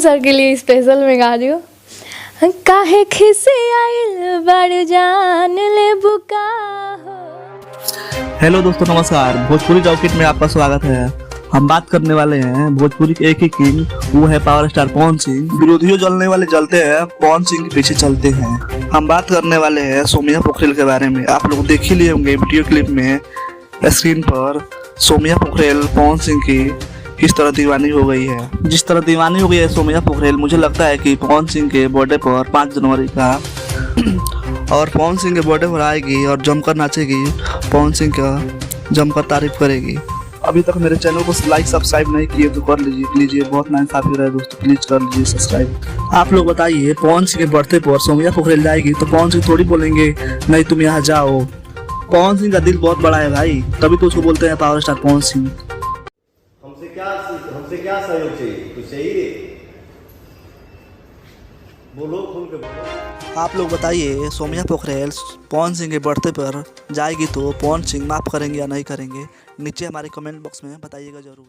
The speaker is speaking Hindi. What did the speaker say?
सर के लिए स्पेशल में गा रही हूँ। काहे खिसे आइल बड़ जान ले बुका हो। हेलो दोस्तों, नमस्कार। भोजपुरी टॉकिट में आपका स्वागत है। हम बात करने वाले हैं भोजपुरी के एक ही किंग, वो है पावर स्टार पवन सिंह। विरोधियों जलने वाले जलते हैं, पवन सिंह के पीछे चलते हैं। हम बात करने वाले हैं सोमिया पोखरेल के बारे में। आप लोग देख ही लिए होंगे वीडियो क्लिप में स्क्रीन पर सोमिया पोखरेल पवन सिंह की किस तरह दीवानी हो गई है। जिस तरह दीवानी हो गई है सोमिया पोखरेल, मुझे लगता है कि पवन सिंह के बर्थडे पर 5 जनवरी का और पवन सिंह के बर्थडे पर आएगी और जमकर नाचेगी, पवन सिंह का जमकर तारीफ करेगी। अभी तक मेरे चैनल को लाइक सब्सक्राइब नहीं किए तो कर लीजिए, बहुत नाइंसाफी रहा है दोस्तों, प्लीज कर लीजिए सब्सक्राइब। आप लोग बताइए, पवन सिंह के बर्थडे पर सोमिया पोखरेल जाएगी तो पवन सिंह थोड़ी बोलेंगे नहीं तुम यहाँ जाओ। पवन सिंह का दिल बहुत बड़ा है भाई, तभी तो उसको बोलते हैं पावर स्टार पवन सिंह। हमसे क्या सहयोग चाहिए? कुछ चाहिए? बोलो, खुल के बोलो। आप लोग बताइए, सोमिया पोखरेल पवन सिंह के बर्थडे पर जाएगी तो पवन सिंह माफ़ करेंगे या नहीं करेंगे? नीचे हमारे कमेंट बॉक्स में बताइएगा ज़रूर।